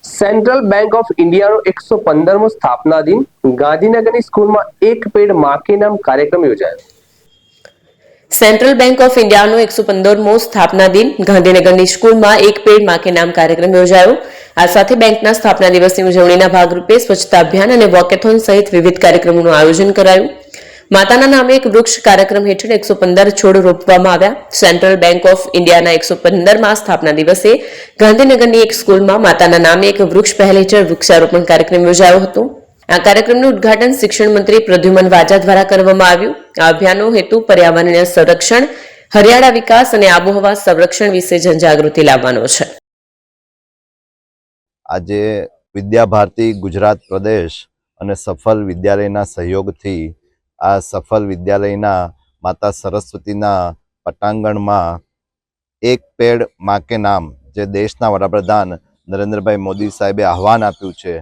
Central bank of ઇન્ડિયાનો 115મો સ્થાપના દિન ગાંધીનગરની સ્કૂલમાં એક પેડ માં કે નામ કાર્યક્રમ યોજાયો। સેન્ટ્રલ બેંક ઓફ ઇન્ડિયાનો 115મો સ્થાપના દિન ગાંધીનગરની સ્કૂલમાં એક પેડ માં કે નામ કાર્યક્રમ યોજાયો। આ સાથે બેંકના સ્થાપના દિવસની ઉજવણીના ભાગરૂપે સ્વચ્છતા અભિયાન અને વોકેથોન સહિત વિવિધ કાર્યક્રમોનું આયોજન કરાયું। માતાના નામે એક વૃક્ષ કાર્યક્રમ હેઠળ 115 છોડ રોપવામાં આવ્યા। સેન્ટ્રલ બેંક ઓફ ઇન્ડિયાના 115મા સ્થાપના દિવસે ગાંધીનગરની એક સ્કૂલમાં માતાના નામે એક વૃક્ષ પહેલ હેઠળ વૃક્ષારોપણ કાર્યક્રમ યોજાયો હતો। આ કાર્યક્રમનું ઉદ્ઘાટન શિક્ષણ મંત્રી પ્રદ્યુમન વાજા દ્વારા કરવામાં આવ્યું। આ અભિયાનનો હેતુ પર્યાવરણીય સંરક્ષણ, હરિયાળા વિકાસ અને આબોહવા સંરક્ષણ વિશે જનજાગૃતિ લાવવાનો છે। આજે વિદ્યા ભારતી ગુજરાત પ્રદેશ અને સફળ વિદ્યાલયના સહયોગથી આ સફળ વિદ્યાલયના માતા સરસ્વતીના પટાંગણમાં એક પેડ માં કે નામ જે દેશના વડાપ્રધાન નરેન્દ્રભાઈ મોદી સાહેબે આહવાન આપ્યું છે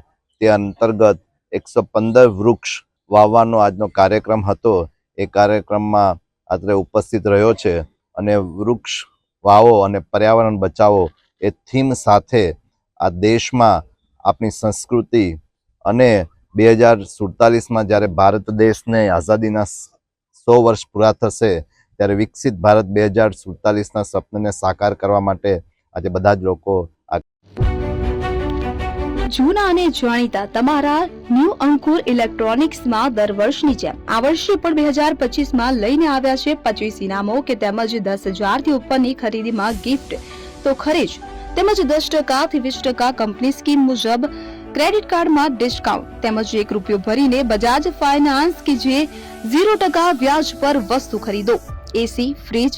તે અંતર્ગત 115 વૃક્ષ વાવવાનો આજનો કાર્યક્રમ હતો। એ કાર્યક્રમમાં અત્રે ઉપસ્થિત રહ્યો છે અને વૃક્ષ વાવો અને પર્યાવરણ બચાવો એ થીમ સાથે આ દેશમાં આપણી સંસ્કૃતિ અને 2047માં જ્યારે ભારત દેશને આઝાદીના 100 વર્ષ પૂરા થશે ત્યારે વિકસિત ભારત 2047ના સપનાને સાકાર કરવા માટે આજે બધા જ લોકો જૂના અને જાણીતા તમારા ન્યૂ અંકુર ઇલેક્ટ્રોનિક્સમાં દર વર્ષની જેમ આ વર્ષે પણ 2025માં લઈને આવ્યા છે 25 ઇનામો કે તેમજ 10,000થી ઉપરની ખરીદીમાં ગિફ્ટ તો ખરી જ, તેમજ 10% થી 20% કંપની સ્કીમ મુજબ ક્રેડિટ કાર્ડમાં ડિસ્કાઉન્ટ તેમજ ₹1 ભરીને બજાજ ફાઇનાન્સ કે જે 0% વ્યાજ પર વસ્તુ ખરીદો। AC, fridge,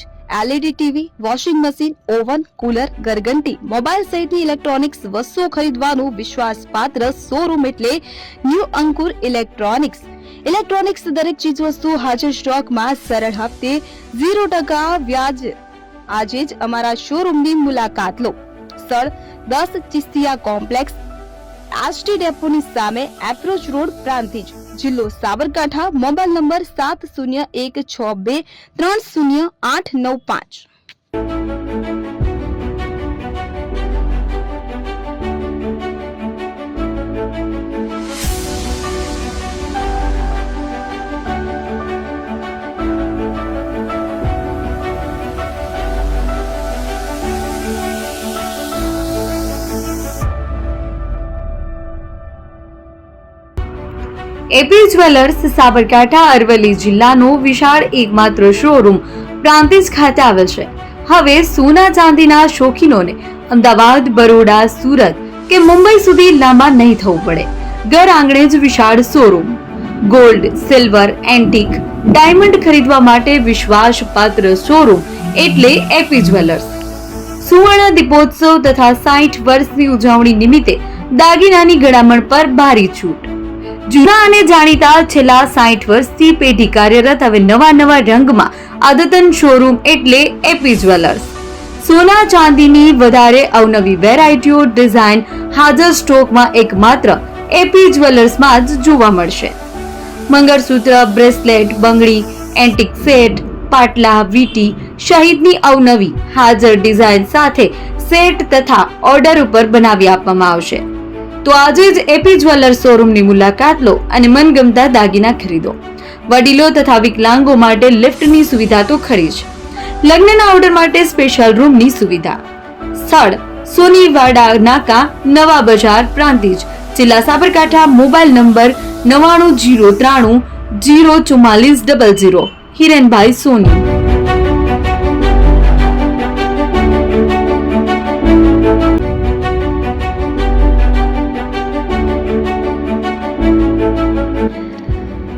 LED TV, washing machine, oven, cooler, ગરગંટી, મોબાઈલ સહિતની ઇલેક્ટ્રોનિક્સ વસ્તુઓ ખરીદવાનું વિશ્વાસપાત્ર શોરૂમ એટલે ન્યૂ અંકુર ઇલેક્ટ્રોનિક્સ। ઇલેક્ટ્રોનિક્સ દરેક ચીજ વસ્તુ હાજર સ્ટોકમાં સરળ હપ્તે 0% વ્યાજ। આજે જ અમારા શોરૂમની મુલાકાત લો। સ્થળ 10 ચિસ્તિયા કોમ્પ્લેક્સ, આરટી ડેપોની સામે, એપ્રોચ રોડ, પ્રાંતિજ, જિલ્લો Sabarkantha. Mobile number 7016230895। AP jewellers Sabarkantha Aravalli જિલ્લાનો વિશાળ એકમાત્ર શોરૂમ પ્રાંતિજ ખાતે આવેલ છે। હવે સોના ચાંદીના શોખીનોને અમદાવાદ, બરોડા, સુરત કે મુંબઈ સુધી લાંબા નહીં થવું પડે। ઘર આંગણે જ વિશાળ showroom. Gold, silver, antique, diamond ખરીદવા માટે વિશ્વાસપાત્ર શોરૂમ એટલે એપી જ્વેલર્સ। સુવર્ણ દીપોત્સવ તથા 60 વર્ષની ઉજવણી નિમિત્તે દાગીનાની ગળામણ પર ભારી છૂટ। જૂના અને જાણીતા છેલ્લા 60 વર્ષથી પેઢી કાર્યરત હવે નવા રંગમાં અદ્યતન શોરૂમ એટલે એપી જ્વેલર્સ। સોના ચાંદીની વધારે અવનવી વેરાયટીઓ, ડિઝાઇન હાજર સ્ટોકમાં એકમાત્ર એપી જ્વેલર્સમાં જ જોવા મળશે। મંગળસૂત્ર, બ્રેસલેટ, બંગડી, એન્ટિક સેટ, પાટલા, વીટી સહિતની અવનવી હાજર ડિઝાઇન સાથે સેટ તથા ઓર્ડર ઉપર બનાવી આપવામાં આવશે। તો આજે જ એપી જ્વેલર્સ શોરૂમની મુલાકાત લો અને મનગમતા દાગીના ખરીદો। વડીલો તથા વિકલાંગો માટે લિફ્ટની સુવિધા તો ખરી જ, લગ્નના ઓર્ડર માટે સ્પેશિયલ રૂમની સુવિધા। સ્થળ સોનીવાડા નાકા, નવા બજાર, પ્રાંતિજ, જિલ્લા સાબરકાંઠા। Mobile number 9903004400। હિરેનભાઈ સોની।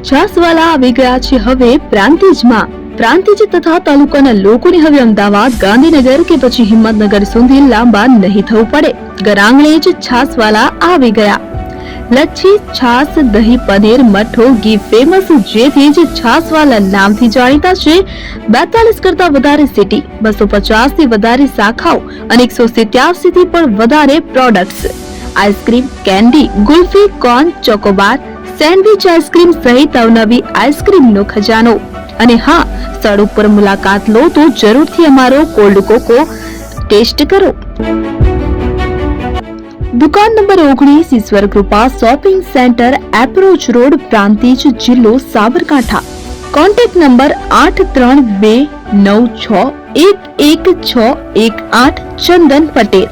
છાસવાલા આવી ગયા છે હવે પ્રાંતિજમાં। પ્રાંતિજ તથા તાલુકાના લોકોને હવે અમદાવાદ, ગાંધીનગર કે પછી હિંમતનગર સુધી લાંબા નહીં થવું પડે। ઘર આંગણે જ છાસવાલા આવી ગયા। લચ્છી, છાસ, દહીં, પનીર, મઠો, ઘી ફેમસ, જેથી જ છાસવાલા નામથી જાણીતા છે। 42 કરતા વધારે સિટી, 250 થી વધારે શાખાઓ અને 187 થી પણ વધારે products. Ice cream, candy, kulfi, corn, Chocobar, sandwich ice cream સહિત અવનવી આઈસ્ક્રીમનો ખજાનો। અને હા, સ્થળ ઉપર મુલાકાત લો તો જરૂરથી અમારો કોલ્ડ કોકો ટેસ્ટ કરો। દુકાન number 19, Ishwar Krupa shopping centre, approach road, Prantij, જિલ્લો સાબરકાંઠા. Contact number 8329611618, Chandan Patel.